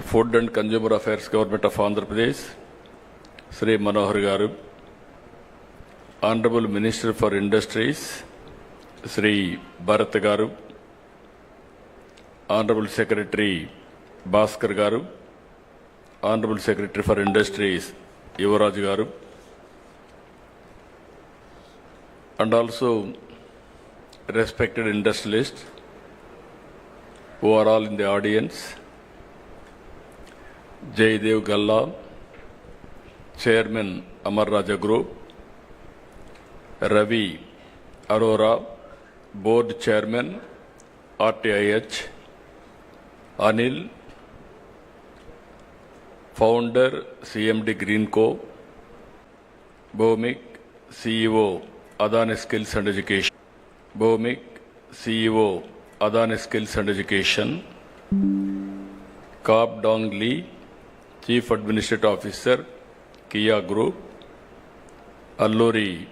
Food and Consumer Affairs Government of Andhra Pradesh, Sri Manohar Garu, Honorable Minister for Industries, Sri Bharat Garu, Honorable Secretary Bhaskar Garu, Honorable Secretary for Industries Yuvaraj Garu, and also respected industrialists who are all in the audience. Jaydev Galla, Chairman Amar Raja Group, Ravi Arora, Board Chairman RTIH, Anil, Founder CMD Greenco, Bhomik, CEO Adani Skills and Education, Bhomik, CEO Adani Skills and Education, Kap Dong Lee, Chief Administrative Officer, Kia Group, Alluri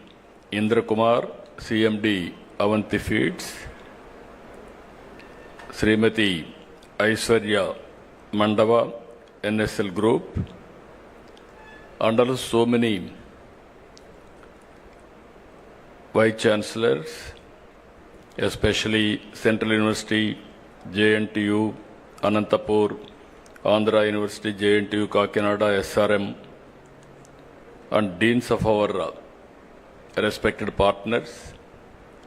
Indra Kumar, CMD Avanti Feeds, Srimati Aishwarya Mandava, NSL Group, and also so many Vice Chancellors, especially Central University, JNTU, Anantapur, Andhra University, JNTU, Kakinada, SRM, and deans of our respected partners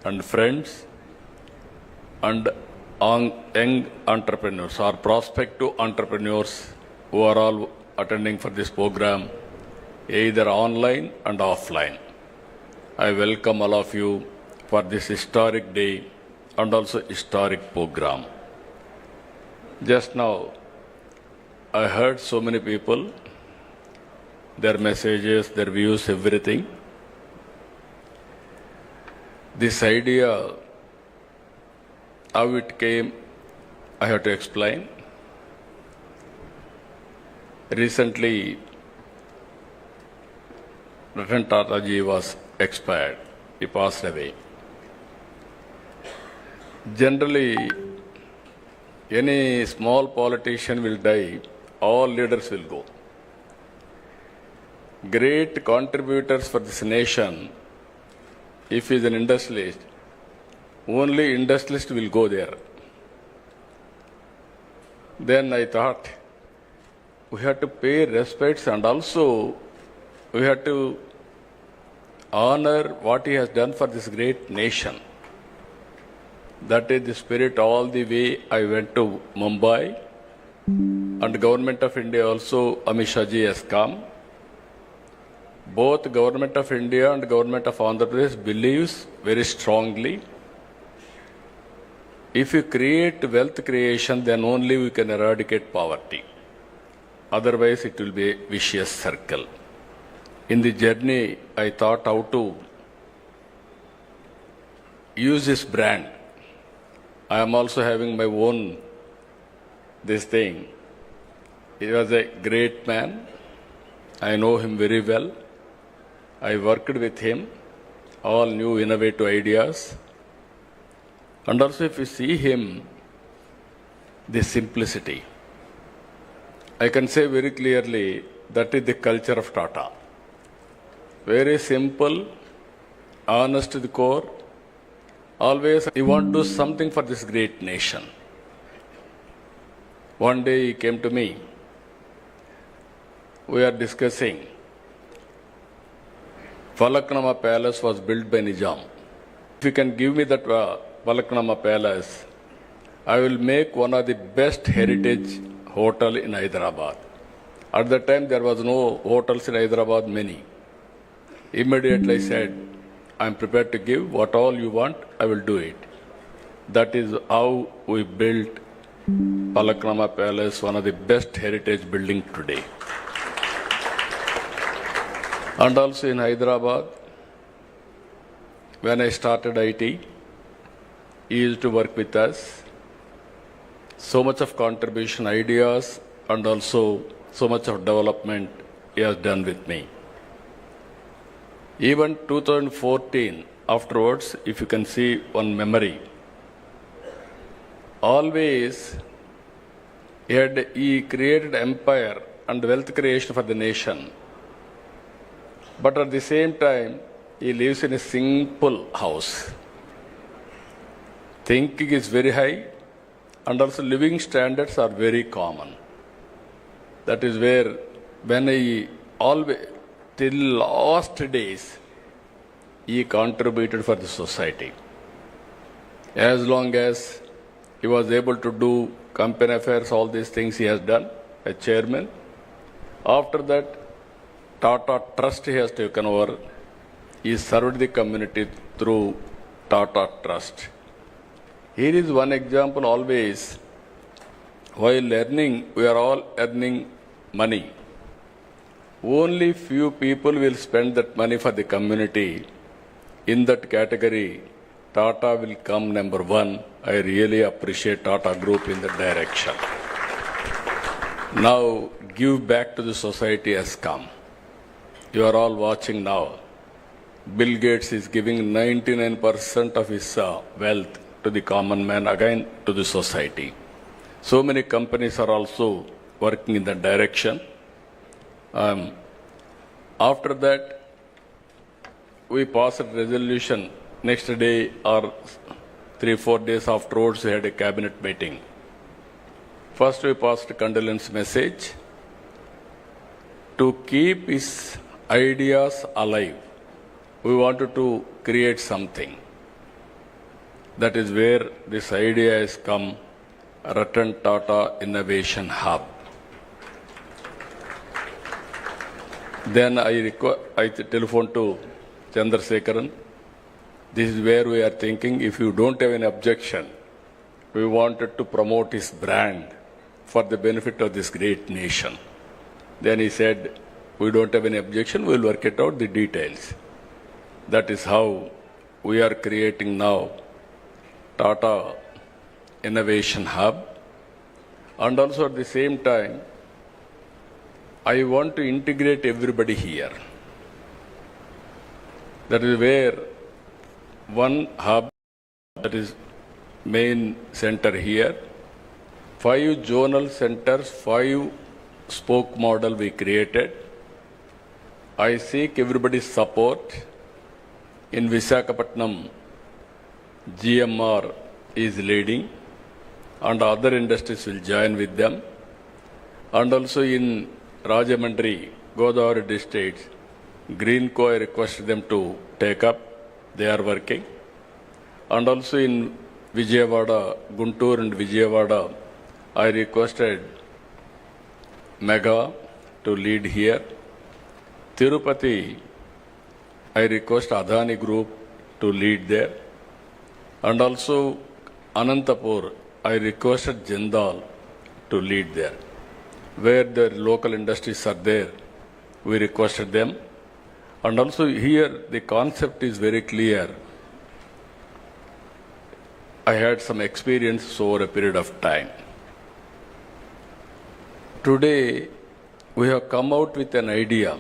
and friends and young entrepreneurs or prospective entrepreneurs who are all attending for this program, either online and offline. I welcome all of you for this historic day and also historic program. Just now, I heard so many people, their messages, their views, everything. This idea, how it came, I have to explain. Recently, Ratan Tata ji was expired. He passed away. Generally, any small politician will die, all leaders will go. Great contributors for this nation, if he is an industrialist, only industrialist will go there. Then I thought, we have to pay respects and also we have to honor what he has done for this great nation. That is the spirit all the way I went to Mumbai, and Government of India also, Amit Shah ji has come. Both Government of India and Government of Andhra Pradesh believes very strongly, if you create wealth creation, then only we can eradicate poverty. Otherwise, it will be a vicious circle. In the journey, I thought how to use this brand. I am also having my own this thing. He was a great man. I know him very well. I worked with him, all new innovative ideas. And also if you see him, the simplicity. I can say very clearly that is the culture of Tata. Very simple, honest to the core. Always he want to do something for this great nation. One day he came to me. We are discussing. Falaknama Palace was built by Nizam. If you can give me that Falaknama Palace, I will make one of the best heritage hotel in Hyderabad. At that time there was no hotels in Hyderabad, many. Immediately I said, I am prepared to give what all you want, I will do it. That is how we built Falaknama Palace, one of the best heritage buildings today. And also in Hyderabad, when I started IT, he used to work with us. So much of contribution, ideas, and also so much of development he has done with me. Even 2014, afterwards, if you can see one memory, always He created empire and wealth creation for the nation. But at the same time, he lives in a simple house. Thinking is very high, and also living standards are very common. That is where, when he always, till last days, he contributed for the society. As long as he was able to do company affairs, all these things he has done, a chairman. After that, Tata Trust he has taken over. He served the community through Tata Trust. Here is one example always. While earning, we are all earning money. Only few people will spend that money for the community. In that category, Tata will come number one. I really appreciate Tata Group in that direction. Now, give back to the society has come. You are all watching now. Bill Gates is giving 99% of his wealth to the common man, again to the society. So many companies are also working in that direction. After that, we passed a resolution. Next day or 3-4 days afterwards, we had a cabinet meeting. First, we passed a condolence message to keep his ideas alive. We wanted to create something. That is where this idea has come, Ratan Tata Innovation Hub. Then I telephoned to Chandrasekharan. This is where we are thinking, if you don't have any objection, we wanted to promote his brand for the benefit of this great nation. Then he said, we don't have any objection, we'll work it out, the details. That is how we are creating now Tata Innovation Hub. And also at the same time, I want to integrate everybody here. That is where one hub, that is main center here, 5 zonal centers, 5 spoke model we created. I seek everybody's support. In Visakhapatnam, GMR is leading, and other industries will join with them. And also in Rajamandri, Godavari districts, Greenco, I requested them to take up. They are working. And also in Vijayawada, Guntur and Vijayawada, I requested Mega to lead here. Tirupati, I request Adani Group to lead there. And also Anantapur, I requested Jindal to lead there. Where the local industries are there, we requested them. And also here the concept is very clear. I had some experience over a period of time. Today, we have come out with an idea.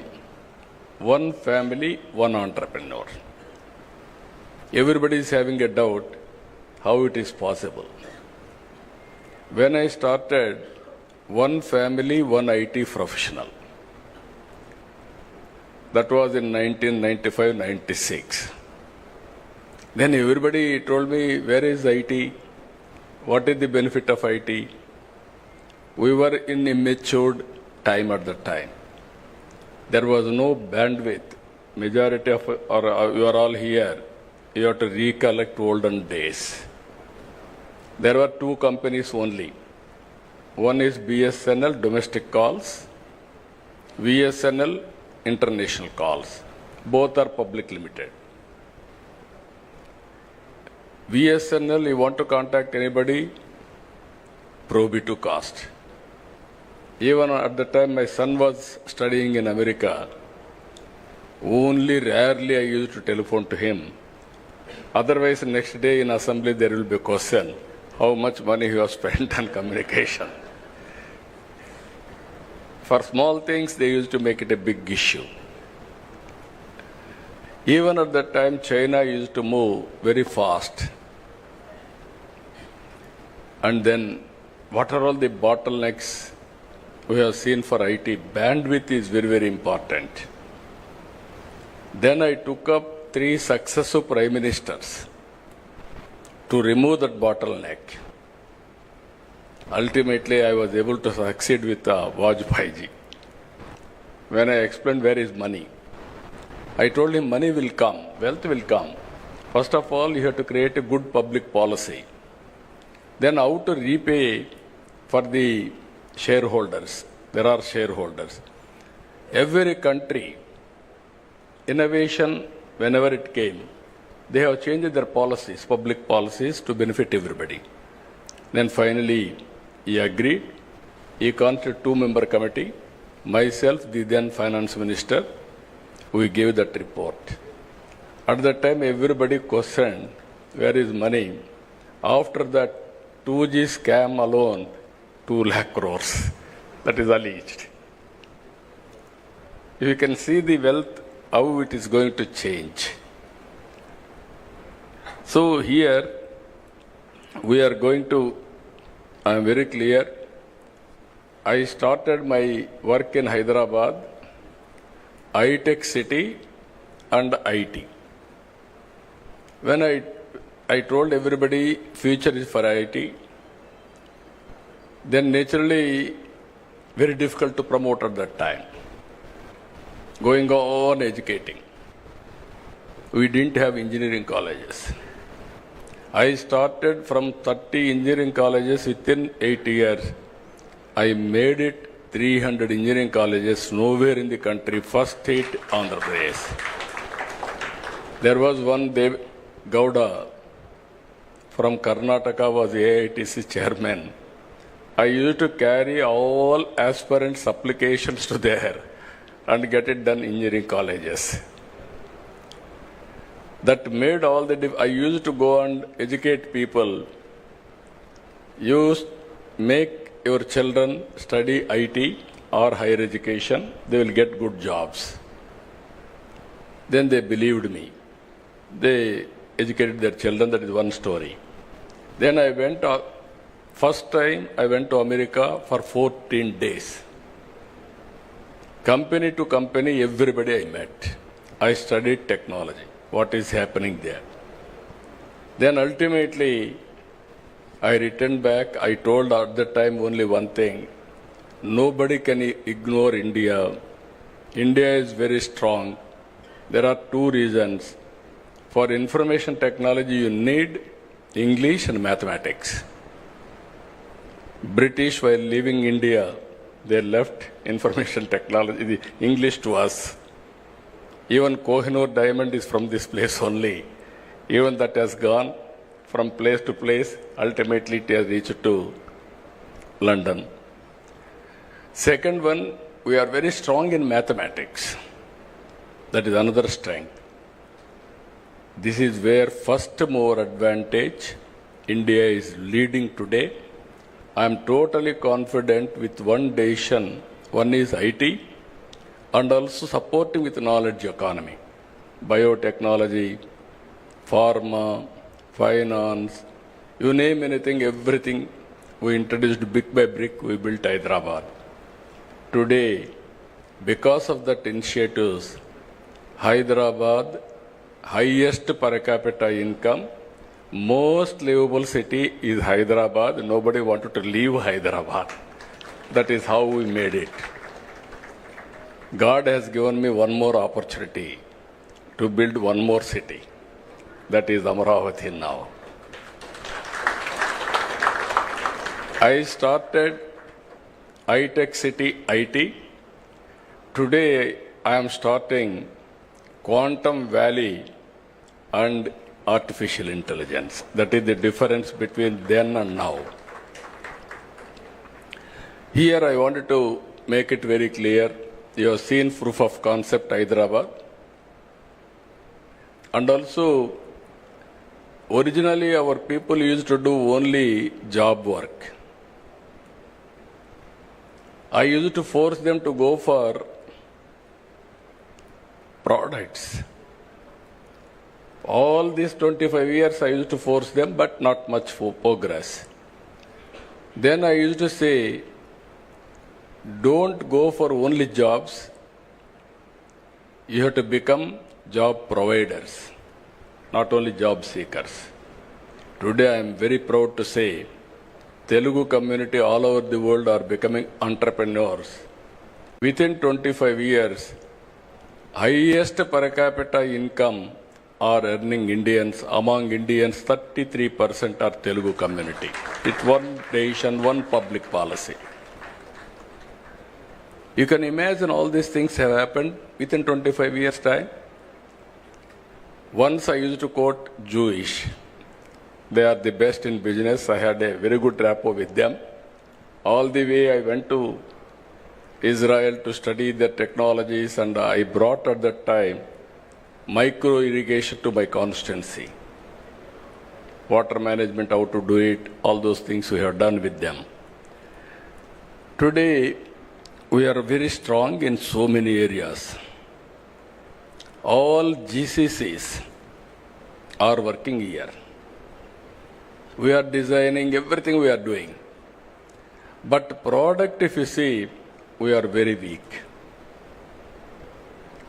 One family, one entrepreneur. Everybody is having a doubt how it is possible. When I started, one family, one IT professional. That was in 1995-96. Then everybody told me, where is IT? What is the benefit of IT? We were in immature time at that time. There was no bandwidth. Majority of, or you are all here, you have to recollect olden days. There were 2 companies only. One is BSNL, domestic calls, VSNL, international calls. Both are public limited. VSNL, you want to contact anybody, prohibitive cost. Even at the time my son was studying in America, only rarely I used to telephone to him. Otherwise, next day in assembly there will be a question, how much money you have spent on communication. For small things, they used to make it a big issue. Even at that time, China used to move very fast. And then what are all the bottlenecks we have seen for IT? Bandwidth is very, very important. Then I took up 3 successive prime ministers to remove that bottleneck. Ultimately, I was able to succeed with Vajpayee ji. When I explained where is money, I told him money will come, wealth will come. First of all, you have to create a good public policy. Then how to repay for the shareholders. There are shareholders. Every country, innovation, whenever it came, they have changed their policies, public policies, to benefit everybody. Then finally, he agreed. He constituted 2-member committee. Myself, the then finance minister, we gave that report. At that time, everybody questioned, where is money? After that 2G scam alone, 2 lakh crores. That is alleged. You can see the wealth, how it is going to change. So here, we are going to, I am very clear, I started my work in Hyderabad, high-tech city and IT. When I told everybody future is for IT, then naturally very difficult to promote at that time. Going on educating. We didn't have engineering colleges. I started from 30 engineering colleges within 8 years. I made it 300 engineering colleges nowhere in the country, first state, Andhra Pradesh. There was one Dev Gowda from Karnataka was AITC chairman. I used to carry all aspirants' applications to there and get it done in engineering colleges. That made all the I used to go and educate people. Make your children study IT or higher education, they will get good jobs. Then they believed me. They educated their children, that is one story. Then I went, first time I went to America for 14 days. Company to company, everybody I met. I studied technology, what is happening there. Then ultimately, I returned back. I told at that time only one thing. Nobody can ignore India. India is very strong. There are 2 reasons. For information technology, you need English and mathematics. British, while leaving India, they left information technology, the English to us. Even Kohinoor diamond is from this place only. Even that has gone from place to place. Ultimately, it has reached to London. Second one, we are very strong in mathematics. That is another strength. This is where first mover advantage India is leading today. I am totally confident with one decision. One is IT and also supporting with knowledge economy, biotechnology, pharma, finance, you name anything, everything we introduced brick by brick, we built Hyderabad. Today, because of that initiatives, Hyderabad, highest per capita income, most livable city is Hyderabad. Nobody wanted to leave Hyderabad. That is how we made it. God has given me one more opportunity to build one more city. That is Amaravati now. I started high-tech city IT. Today I am starting Quantum Valley and artificial intelligence. That is the difference between then and now. Here I wanted to make it very clear. You have seen proof of concept Hyderabad. And also, originally our people used to do only job work. I used to force them to go for products. All these 25 years I used to force them, but not much for progress. Then I used to say, don't go for only jobs. You have to become job providers, not only job seekers. Today I am very proud to say, Telugu community all over the world are becoming entrepreneurs. Within 25 years, highest per capita income are earning Indians. Among Indians, 33% are Telugu community. It's one nation, one public policy. You can imagine all these things have happened within 25 years' time. Once I used to quote Jewish. They are the best in business. I had a very good rapport with them. All the way I went to Israel to study their technologies, and I brought at that time micro irrigation to my constituency. Water management, how to do it, all those things we have done with them. Today, we are very strong in so many areas. All GCCs are working here. We are designing everything we are doing. But product, if you see, we are very weak.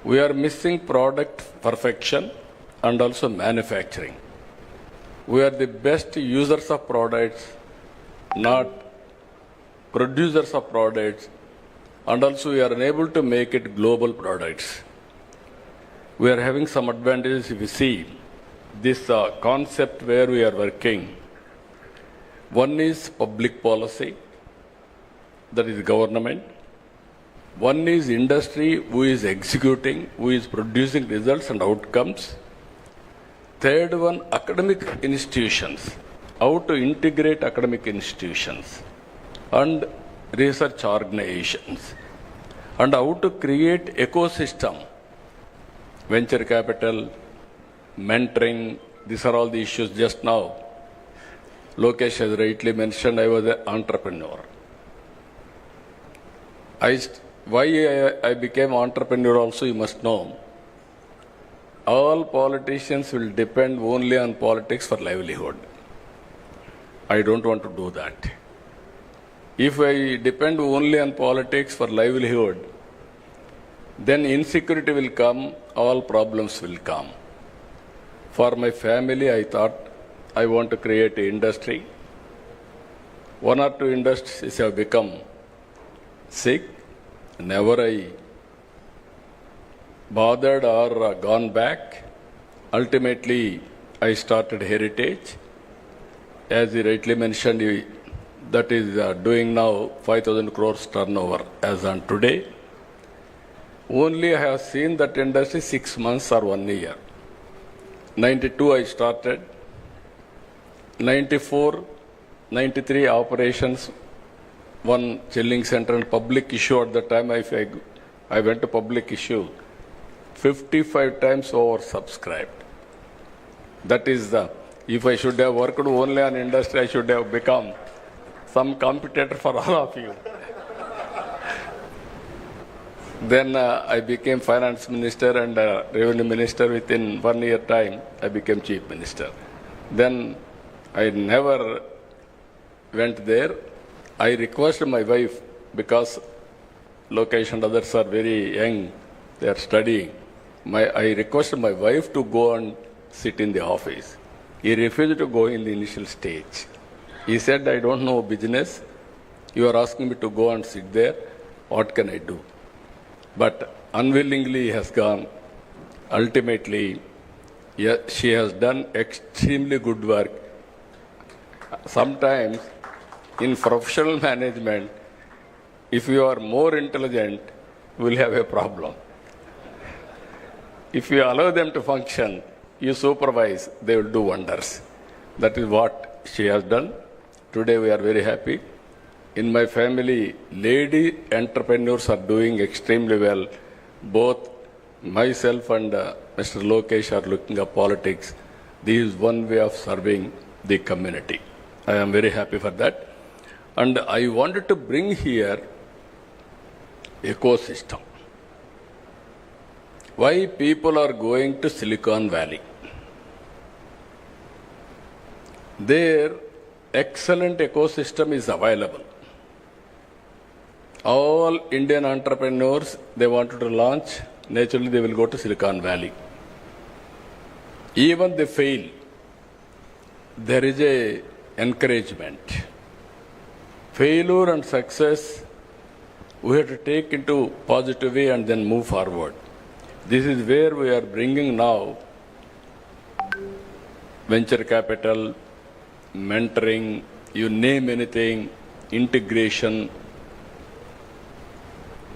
We are missing product perfection and also manufacturing. We are the best users of products, not producers of products, and also we are unable to make it global products. We are having some advantages if you see this concept where we are working. One is public policy, that is government. One is industry who is executing, who is producing results and outcomes. Third one, academic institutions, how to integrate academic institutions and research organizations, and how to create ecosystem, venture capital, mentoring. These are all the issues. Just now, Lokesh has rightly mentioned I was an entrepreneur. Why I became entrepreneur also you must know. All politicians will depend only on politics for livelihood. I don't want to do that. If I depend only on politics for livelihood, then insecurity will come, all problems will come. For my family, I thought I want to create an industry. One or two industries have become sick. Never I bothered or gone back. Ultimately, I started Heritage. As he rightly mentioned, that is doing now 5,000 crores turnover as on today. Only I have seen that industry 6 months or 1 year. 92 I started. 94, 93 operations, one chilling center and public issue at the time. I went to public issue, 55 times oversubscribed. That is if I should have worked only on industry, I should have become some competitor for all of you. Then I became finance minister and revenue minister. Within 1 year time, I became chief minister. Then I never went there. I requested my wife, because Lokesh and others are very young, they are studying. I requested my wife to go and sit in the office. He refused to go in the initial stage. He said, I don't know business. You are asking me to go and sit there. What can I do? But unwillingly he has gone. Ultimately, she has done extremely good work. Sometimes in professional management, if you are more intelligent, you will have a problem. If you allow them to function, you supervise, they will do wonders. That is what she has done. Today we are very happy. In my family, lady entrepreneurs are doing extremely well. Both myself and Mr. Lokesh are looking at politics. This is one way of serving the community. I am very happy for that. And I wanted to bring here ecosystem. Why people are going to Silicon Valley? There, excellent ecosystem is available. All Indian entrepreneurs, they wanted to launch, naturally they will go to Silicon Valley. Even they fail, there is a encouragement. Failure and success, we have to take into positive way and then move forward. This is where we are bringing now venture capital, mentoring, you name anything, integration.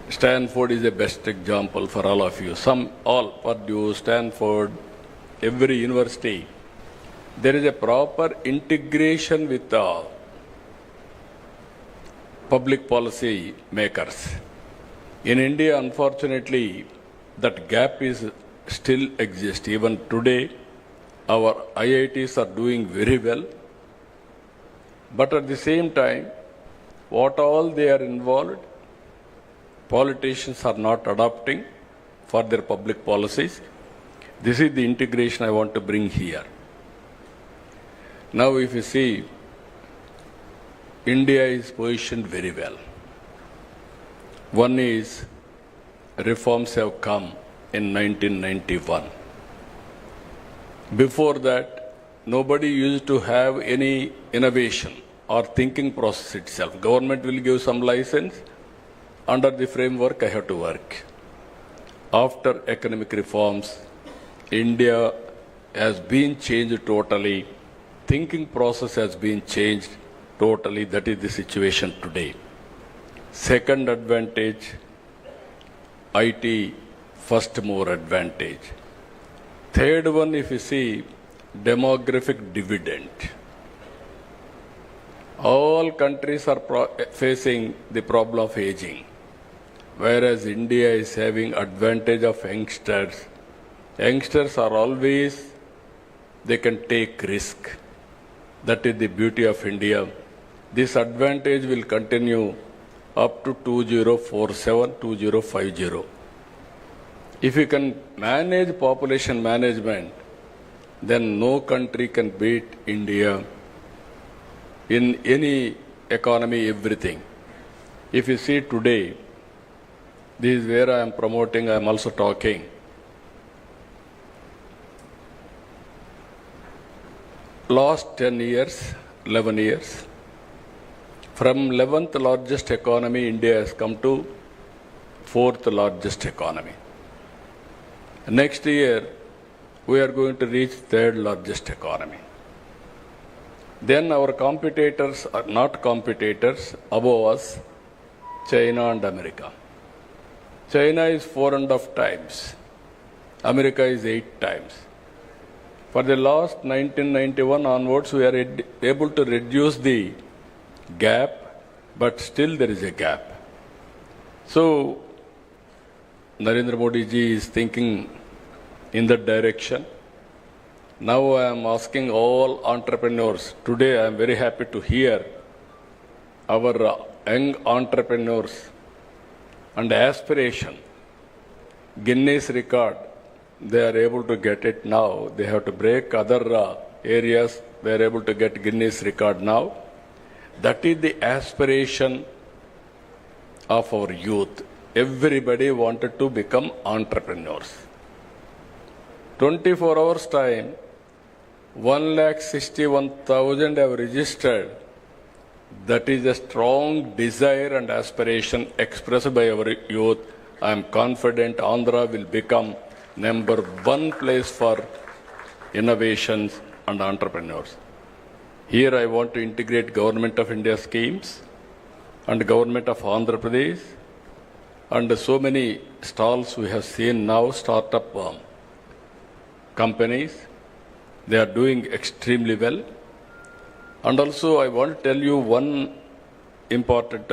Stanford is the best example for all of you. Purdue, Stanford, every university. There is a proper integration with the public policy makers. In India, unfortunately, that gap is still exists. Even today, our IITs are doing very well. But at the same time, what all they are involved, politicians are not adopting for their public policies. This is the integration I want to bring here. Now, if you see, India is positioned very well. One is, reforms have come in 1991. Before that, nobody used to have any innovation or thinking process itself. Government will give some license. Under the framework, I have to work. After economic reforms, India has been changed totally. Thinking process has been changed totally. That is the situation today. Second advantage, IT first mover advantage. Third one, if you see, demographic dividend. All countries are facing the problem of aging, whereas India is having advantage of youngsters. Youngsters are always, they can take risk. That is the beauty of India. This advantage will continue up to 2047, 2050. If you can manage population management, then no country can beat India in any economy, everything. If you see today, this is where I am promoting, I am also talking. Last 10 years, 11 years, from 11th largest economy, India has come to 4th largest economy. Next year, we are going to reach 3rd largest economy. Then our competitors are not competitors, above us, China and America. China is 4.5 times. America is 8 times. For the last 1991 onwards, we are able to reduce the gap, but still there is a gap. So, Narendra Modi ji is thinking in that direction. Now I am asking all entrepreneurs. Today I am very happy to hear our young entrepreneurs and aspiration. Guinness record, they are able to get it now. They have to break other areas. They are able to get Guinness record now. That is the aspiration of our youth. Everybody wanted to become entrepreneurs. 24 hours time, 161,000 have registered. That is a strong desire and aspiration expressed by our youth. I am confident Andhra will become #1 place for innovations and entrepreneurs. Here I want to integrate Government of India schemes and Government of Andhra Pradesh and so many stalls we have seen now, startup companies. They are doing extremely well. And also I want to tell you one important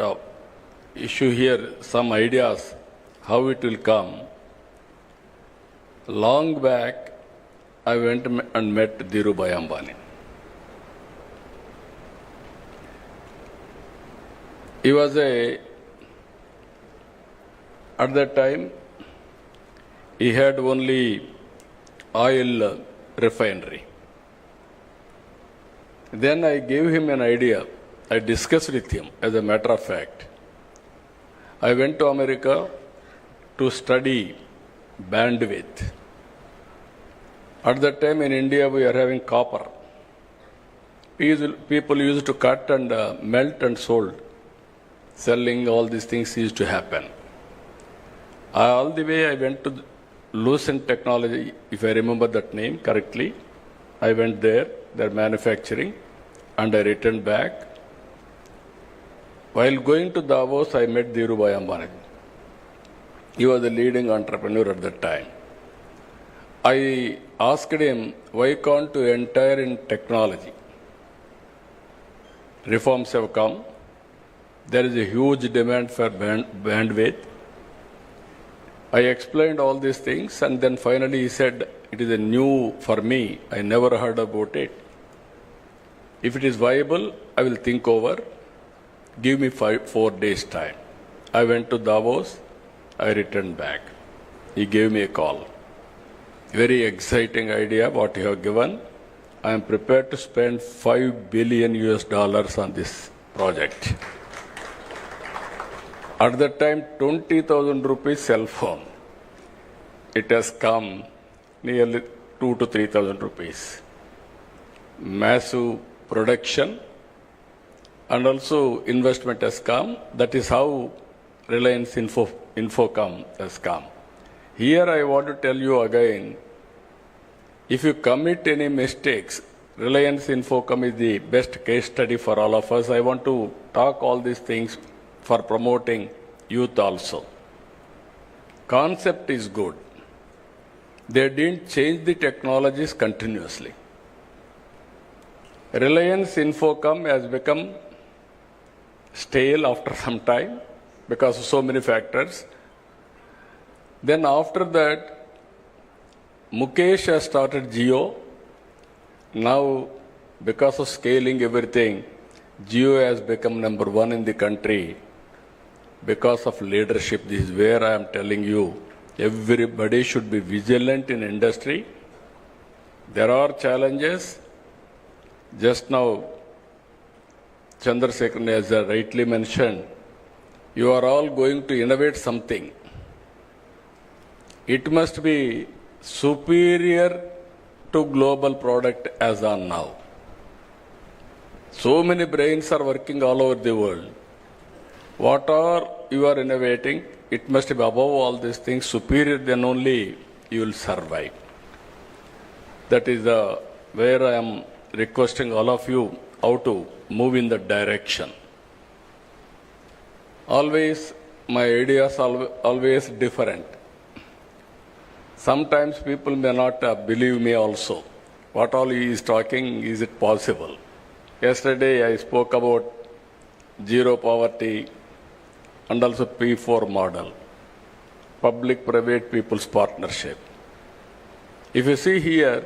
issue here, some ideas, how it will come. Long back, I went and met Dhirubhai Ambani. He was at that time, he had only oil refinery. Then I gave him an idea. I discussed with him, as a matter of fact. I went to America to study bandwidth. At that time in India, we are having copper. People used to cut and melt and sold. Selling, all these things used to happen. All the way I went to Lucent Technology, if I remember that name correctly. I went there, their manufacturing, and I returned back. While going to Davos, I met Dhirubhai Ambani. He was the leading entrepreneur at that time. I asked him, why can't you enter in technology? Reforms have come. There is a huge demand for bandwidth. I explained all these things, and then finally he said, it is a new for me. I never heard about it. If it is viable, I will think over. Give me 4 days time. I went to Davos. I returned back. He gave me a call. Very exciting idea what you have given. I am prepared to spend $5 billion on this project. At that time, 20,000 rupees cell phone. It has come nearly 2,000 to 3,000 rupees. Massive production and also investment has come. That is how Reliance Infocom has come. Here I want to tell you again, if you commit any mistakes, Reliance Infocom is the best case study for all of us. I want to talk all these things for promoting youth also. Concept is good. They didn't change the technologies continuously. Reliance Infocom has become stale after some time because of so many factors. Then after that, Mukesh has started Jio. Now, because of scaling everything, Jio has become number 1 in the country because of leadership. This is where I am telling you, everybody should be vigilant in industry. There are challenges. Just now, Chandrasekhar has rightly mentioned, you are all going to innovate something. It must be superior to global product as on now. So many brains are working all over the world. What are you are innovating? It must be above all these things, superior, then only you will survive. That is where I am requesting all of you how to move in that direction. Always, my ideas are always different. Sometimes people may not believe me also. What all he is talking, is it possible? Yesterday I spoke about zero poverty and also P4 model, public-private people's partnership. If you see here,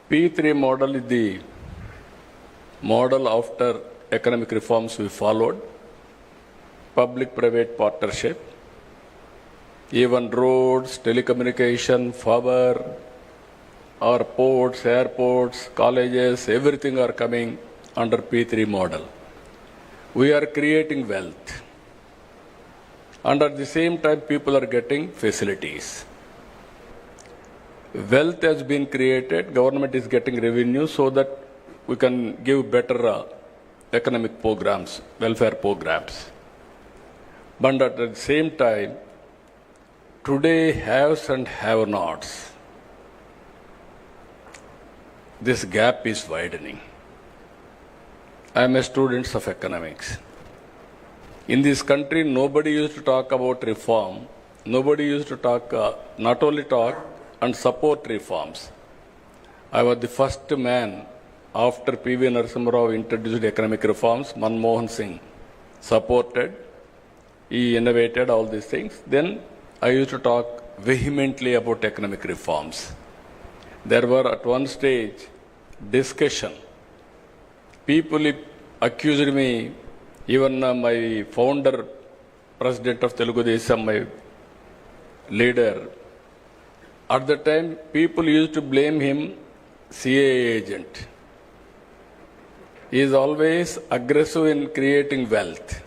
P3 model is the model after economic reforms we followed, public-private partnership. Even roads, telecommunication, power, our ports, airports, colleges, everything are coming under P3 model. We are creating wealth. And at the same time, people are getting facilities. Wealth has been created, government is getting revenue so that we can give better economic programs, welfare programs. But at the same time, today haves and have-nots. This gap is widening. I am a student of economics. In this country, nobody used to talk about reform. Nobody used to talk, not only talk, and support reforms. I was the first man after P.V. Narasimha Rao introduced economic reforms. Manmohan Singh supported. He innovated all these things. Then I used to talk vehemently about economic reforms. There were at one stage discussion. People accused me, even my founder, president of Telugu Desam, my leader. At the time, people used to blame him CAA agent. He is always aggressive in creating wealth.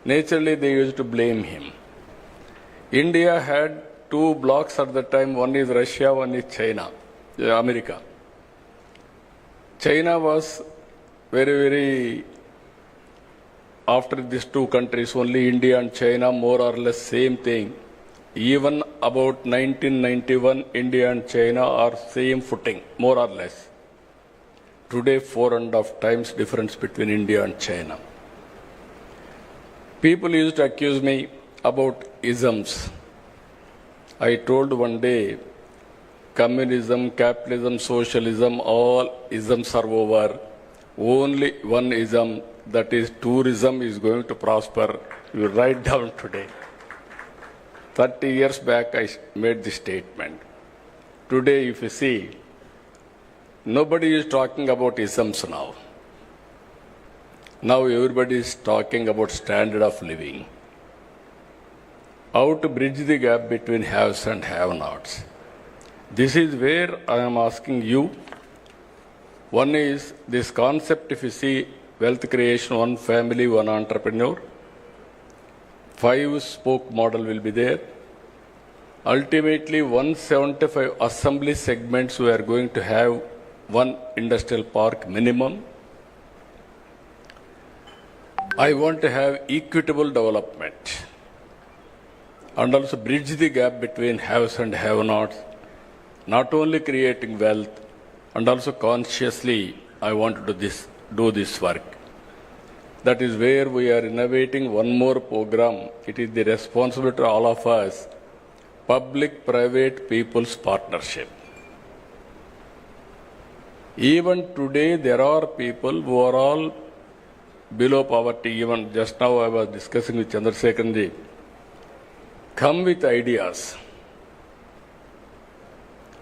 Naturally, they used to blame him. India had two blocks at the time. One is Russia, one is China, America. China was very, after these two countries, only India and China, more or less same thing. Even about 1991, India and China are same footing, more or less. Today, 4.5 times difference between India and China. People used to accuse me about isms. I told one day, communism, capitalism, socialism, all isms are over. Only one ism, that is tourism, is going to prosper. You write down today. 30 years back, I made this statement. Today, if you see, nobody is talking about isms now. Now everybody is talking about standard of living. How to bridge the gap between haves and have-nots. This is where I am asking you. One is this concept, if you see, wealth creation, one family, one entrepreneur. 5-spoke model will be there. Ultimately, 175 assembly segments we are going to have one industrial park minimum. I want to have equitable development and also bridge the gap between haves and have-nots, not only creating wealth, and also consciously I want to do this work. That is where we are innovating one more program. It is the responsibility of all of us, public-private people's partnership. Even today, there are people who are all below poverty. Even just now I was discussing with Chandrasekhan ji. Come with ideas.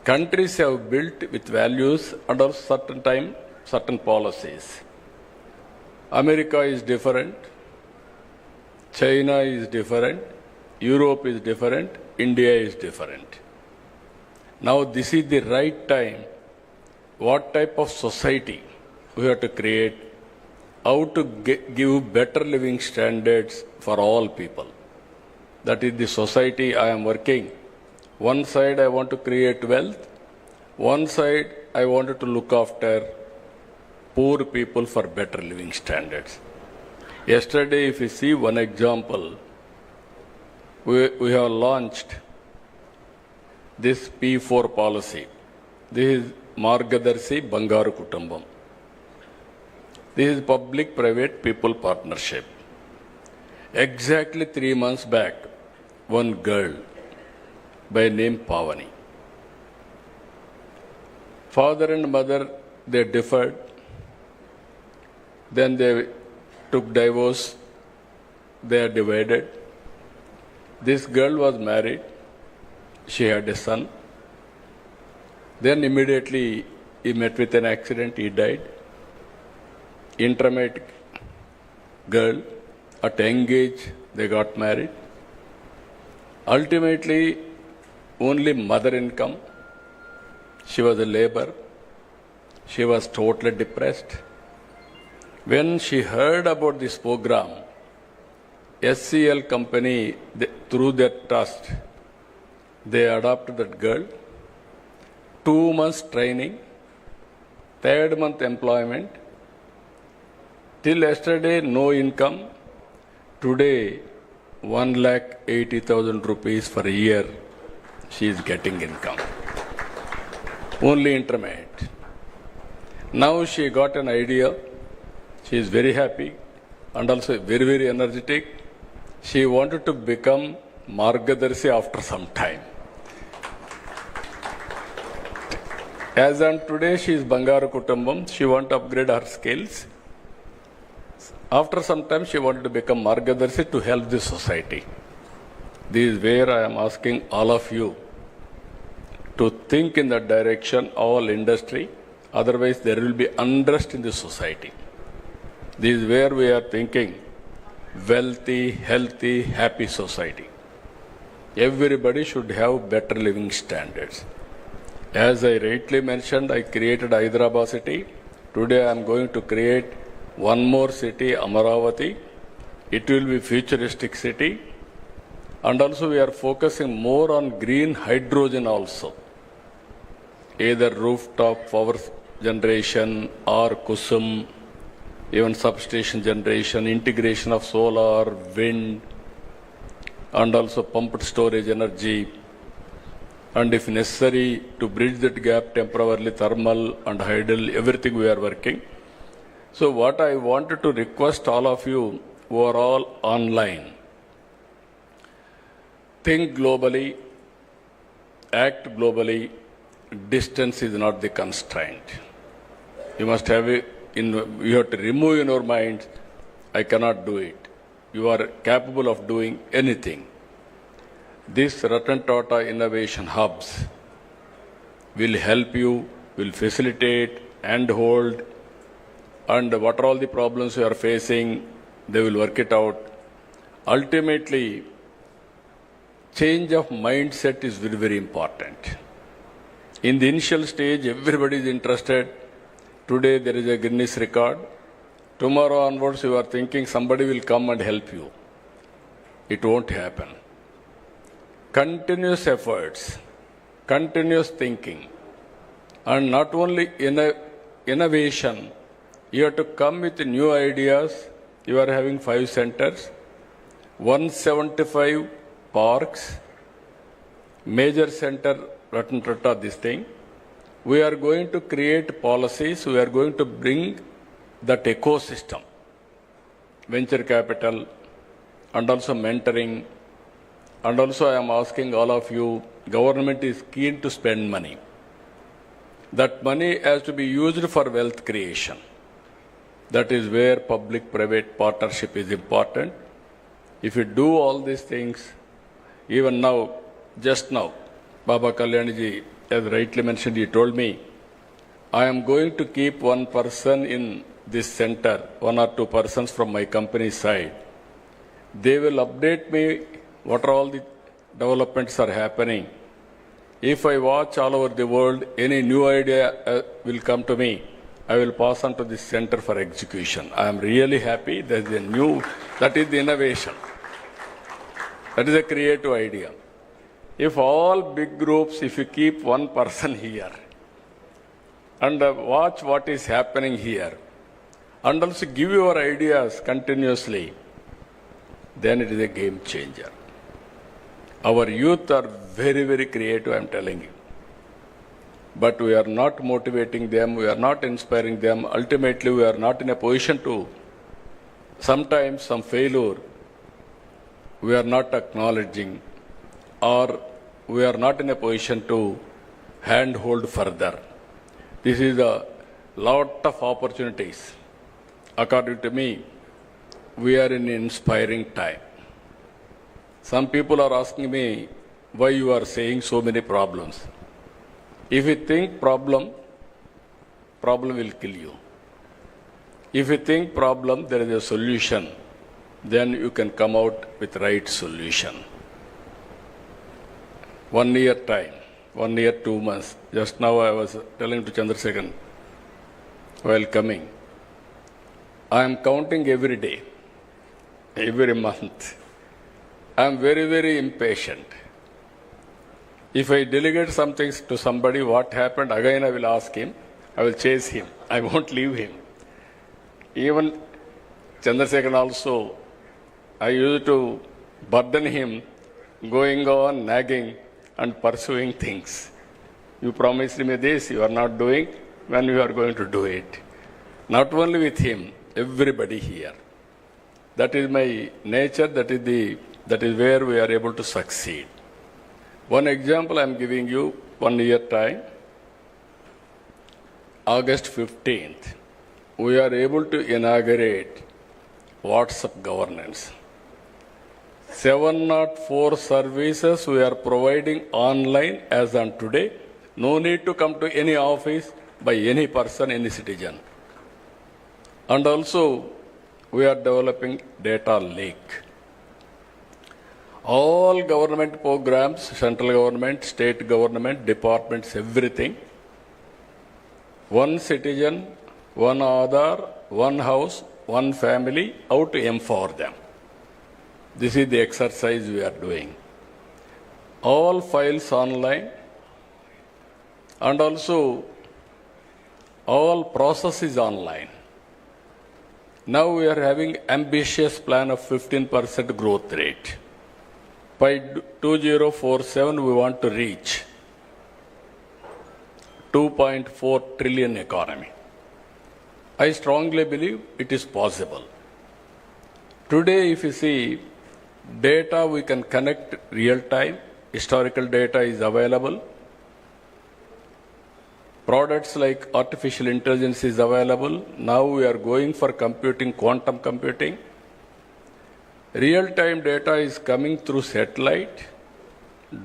Countries have built with values under certain time, certain policies. America is different. China is different. Europe is different. India is different. Now this is the right time. What type of society we have to create? How to give better living standards for all people. That is the society I am working. One side I want to create wealth. One side I wanted to look after poor people for better living standards. Yesterday, if you see one example, we have launched this P4 policy. This is Margadarshi Bangaru Kutumbam. This is public-private people partnership. Exactly 3 months back, one girl by name Pavani. Father and mother, they differed. Then they took divorce. They are divided. This girl was married. She had a son. Then immediately he met with an accident. He died. Intermediate girl, at young age, they got married. Ultimately, only mother income. She was a labor. She was totally depressed. When she heard about this program, SCL company, through their trust, they adopted that girl. 2 months training, 3rd month employment. Till yesterday, no income. Today, 1,80,000 rupees for a year, she is getting income. Only intermediate. Now she got an idea. She is very happy and also very energetic. She wanted to become Margadarshi after some time. As on today, she is Bangaru Kutumbam. She wants to upgrade her skills. After some time, she wanted to become Margadarshi to help the society. This is where I am asking all of you to think in that direction, all industry. Otherwise, there will be unrest in the society. This is where we are thinking wealthy, healthy, happy society. Everybody should have better living standards. As I rightly mentioned, I created Hyderabad city. Today I am going to create one more city, Amaravati. It will be futuristic city. And also we are focusing more on green hydrogen also. Either rooftop power generation or kusum, even substation generation, integration of solar, wind, and also pumped storage energy. And if necessary, to bridge that gap temporarily, thermal and hydel, everything we are working. So what I wanted to request all of you who are all online, think globally, act globally. Distance is not the constraint. You must have you have to remove in your mind, I cannot do it. You are capable of doing anything. These Ratan Tata innovation hubs will help you, will facilitate and hold, and what are all the problems you are facing, they will work it out. Ultimately, change of mindset is very, very important. In the initial stage, everybody is interested. Today there is a Guinness record. Tomorrow onwards, you are thinking somebody will come and help you. It won't happen. Continuous efforts, continuous thinking, and not only innovation, you have to come with new ideas. You are having 5 centers, 175 parks, major center, Ratan Tata, this thing. We are going to create policies. We are going to bring that ecosystem, venture capital, and also mentoring. And also I am asking all of you, government is keen to spend money. That money has to be used for wealth creation. That is where public-private partnership is important. If you do all these things, even now, just now, Baba Kalyanji, as rightly mentioned, he told me, I am going to keep one person in this center, 1 or 2 persons from my company side. They will update me what are all the developments are happening. If I watch all over the world, any new idea will come to me. I will pass on to this center for execution. I am really happy. That is the innovation. That is a creative idea. If all big groups, if you keep one person here and watch what is happening here and also give your ideas continuously, then it is a game changer. Our youth are very, very creative, I am telling you. But we are not motivating them, we are not inspiring them. Ultimately, we are not in a position to, sometimes some failure, we are not acknowledging, or we are not in a position to handhold further. This is a lot of opportunities. According to me, we are in an inspiring time. Some people are asking me why you are saying so many problems. If you think problem will kill you. If you think problem, there is a solution, then you can come out with right solution. 1 year time, 1 year, 2 months. Just now I was telling to Chandrasekhan while coming, I am counting every day, every month. I am very, very impatient. If I delegate something to somebody, what happened, again I will ask him, I will chase him, I won't leave him. Even Chandrasekhan also, I used to burden him, going on, nagging and pursuing things. You promised me this, you are not doing, when you are going to do it. Not only with him, everybody here. That is my nature, that is where we are able to succeed. One example I am giving you, 1 year time. August 15th, we are able to inaugurate WhatsApp governance. 704 services we are providing online as on today. No need to come to any office by any person, any citizen. And also, we are developing data lake. All government programs, central government, state government, departments, everything. One citizen, one Aadhaar, one house, one family, how to empower them. This is the exercise we are doing. All files online, and also all process is online. Now we are having ambitious plan of 15% growth rate. By 2047 we want to reach 2.4 trillion economy. I strongly believe it is possible. Today if you see data, we can connect real time, historical data is available. Products like artificial intelligence is available. Now we are going for computing, quantum computing. Real-time data is coming through satellite,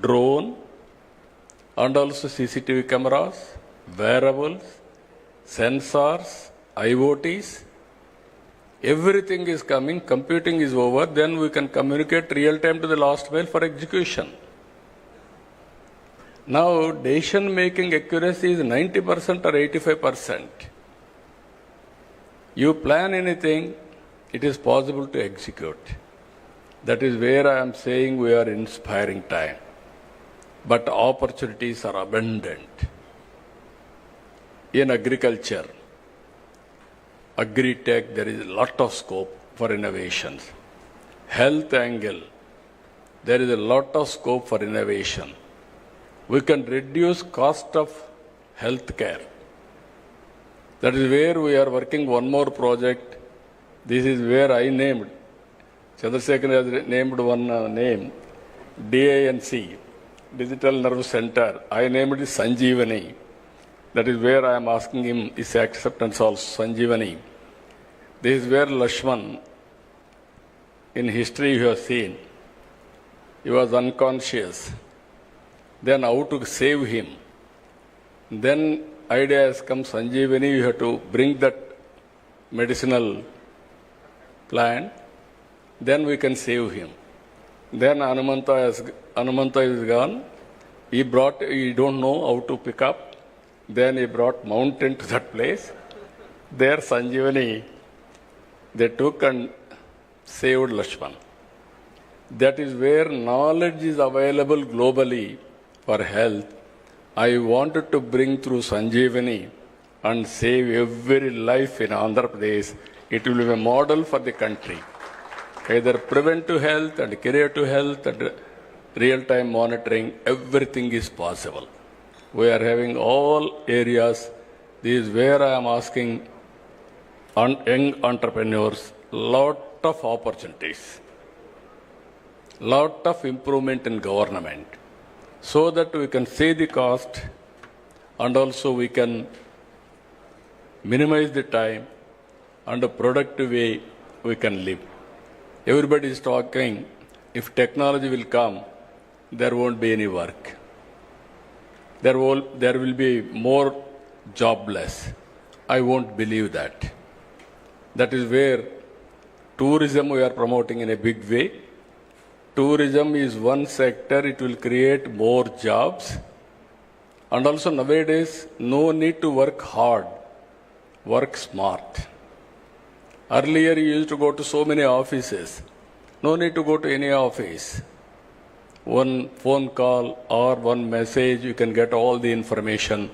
drone, and also CCTV cameras, wearables, sensors, IoTs. Everything is coming, computing is over, then we can communicate real-time to the last mile for execution. Now, decision-making accuracy is 90% or 85%. You plan anything, it is possible to execute. That is where I am saying we are inspiring time. But opportunities are abundant. In agriculture, agri-tech, there is a lot of scope for innovations. Health angle, there is a lot of scope for innovation. We can reduce cost of health care. That is where we are working one more project. This is where I named, Chandrasekhar has named one name, DANC, Digital Nerve Center. I named it Sanjeevani. That is where I am asking him his acceptance also, Sanjeevani. This is where Lakshman, in history you have seen, he was unconscious. Then how to save him. Then idea has come, Sanjeevani, you have to bring that medicinal plant, then we can save him. Then Anumanta is gone. He don't know how to pick up. Then he brought mountain to that place. There Sanjeevani, they took and saved Lakshman. That is where knowledge is available globally for health. I wanted to bring through Sanjeevani and save every life in Andhra Pradesh. It will be a model for the country. Either preventive health and curative health and real-time monitoring, everything is possible. We are having all areas. This is where I am asking young entrepreneurs, lot of opportunities, lot of improvement in government, so that we can save the cost and also we can minimize the time and a productive way we can live. Everybody is talking, if technology will come, there won't be any work. There will be more jobless. I won't believe that. That is where tourism we are promoting in a big way. Tourism is one sector, it will create more jobs. And also nowadays, no need to work hard, work smart. Earlier you used to go to so many offices. No need to go to any office. One phone call or one message, you can get all the information.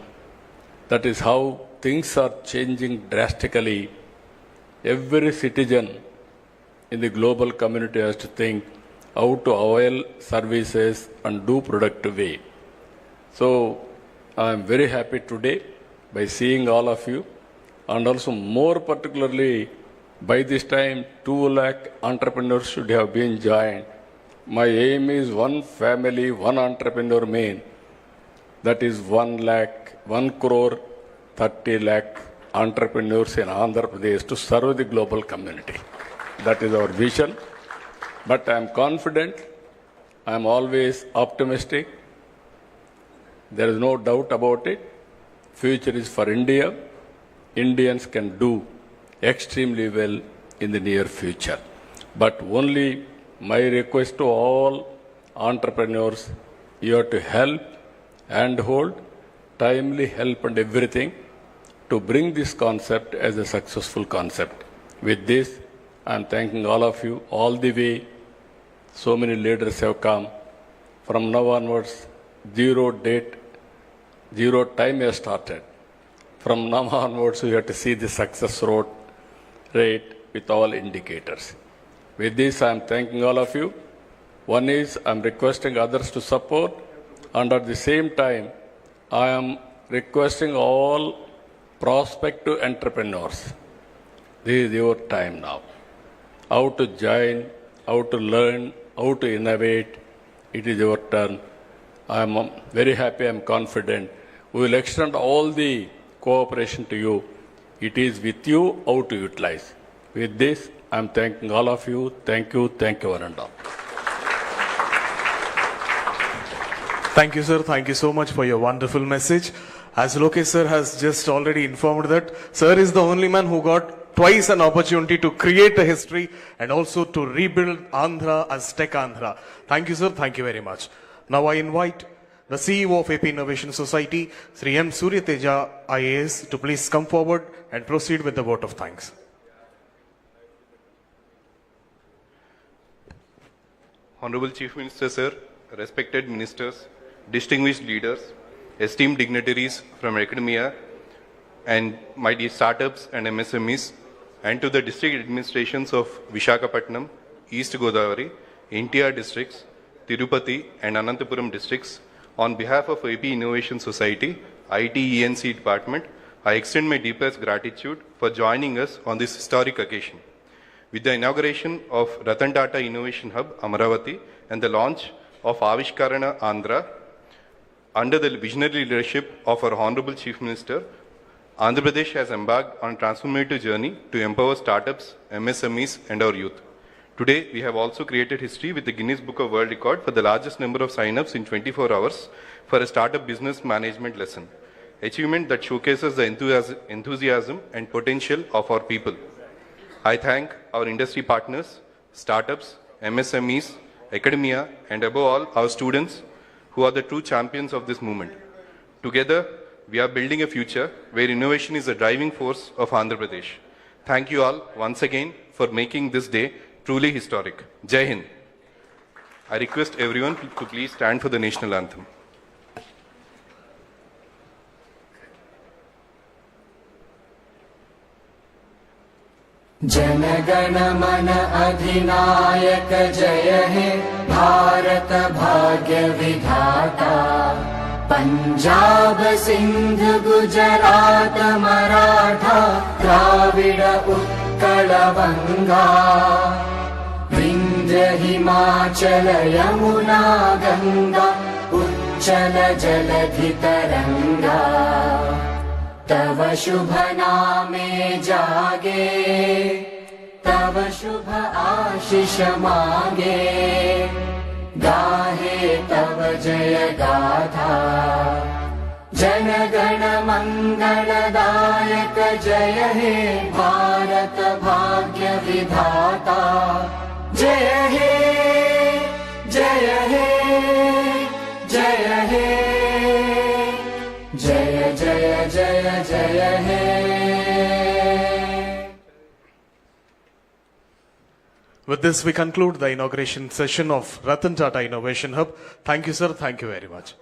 That is how things are changing drastically. Every citizen in the global community has to think how to avail services and do productive way. So I am very happy today by seeing all of you, and also more particularly by this time 2 lakh entrepreneurs should have been joined. My aim is one family, one entrepreneur main. That is 1 crore 30 lakh entrepreneurs in Andhra Pradesh to serve the global community. That is our vision. But I am confident, I am always optimistic. There is no doubt about it. Future is for India. Indians can do extremely well in the near future. But only my request to all entrepreneurs, you have to help and hold, timely help and everything to bring this concept as a successful concept. With this, I am thanking all of you all the way. So many leaders have come. From now onwards, zero date, zero time has started. From now onwards, we have to see the success rate with all indicators. With this, I am thanking all of you. One is, I am requesting others to support, and at the same time, I am requesting all prospective entrepreneurs. This is your time now. How to join, how to learn, how to innovate. It is your turn. I am very happy, I am confident. We will extend all the cooperation to you. It is with you how to utilize. With this, I am thanking all of you. Thank you, one and all. Thank you, sir. Thank you so much for your wonderful message. As Lokesh sir has just already informed that, sir is the only man who got twice an opportunity to create a history and also to rebuild Andhra as Tech Andhra. Thank you, sir. Thank you very much. Now I invite the CEO of AP Innovation Society, Sri M. Suryateja IAS, to please come forward and proceed with the vote of thanks. Honorable Chief Minister, sir, respected ministers, distinguished leaders, esteemed dignitaries from academia, and my dear startups and MSMEs, and to the district administrations of Visakhapatnam, East Godavari, NTR districts, Tirupati, and Anantapuram districts, on behalf of AP Innovation Society, IT ENC department, I extend my deepest gratitude for joining us on this historic occasion. With the inauguration of Ratan Tata Innovation Hub, Amaravati, and the launch of Avishkarana Andhra, under the visionary leadership of our Honorable Chief Minister, Andhra Pradesh has embarked on a transformative journey to empower startups, MSMEs, and our youth. Today, we have also created history with the Guinness Book of World Record for the largest number of sign-ups in 24 hours for a startup business management lesson, achievement that showcases the enthusiasm and potential of our people. I thank our industry partners, startups, MSMEs, academia, and above all, our students who are the true champions of this movement. Together, we are building a future where innovation is the driving force of Andhra Pradesh. Thank you all once again for making this day truly historic. Jai Hind. I request everyone to please stand for the national anthem. जनगण मन अधिनायक जय हे भारत भाग्य विधाता पंजाब सिंध गुजरात मराठा द्राविड उत्कल बंगा विंध्य हिमाचल यमुना गंगा उच्चल जलधि तरंगा तव शुभ नामे जागे तव शुभ आशीष मांगे गाहे तव जय गाथा जनगण मंगलदायक जय हे भारत भाग्य विधाता जय हे जय हे जय हे जय जय जय जय हे. With this, we conclude the inauguration session of Ratan Tata Innovation Hub. Thank you, sir. Thank you very much.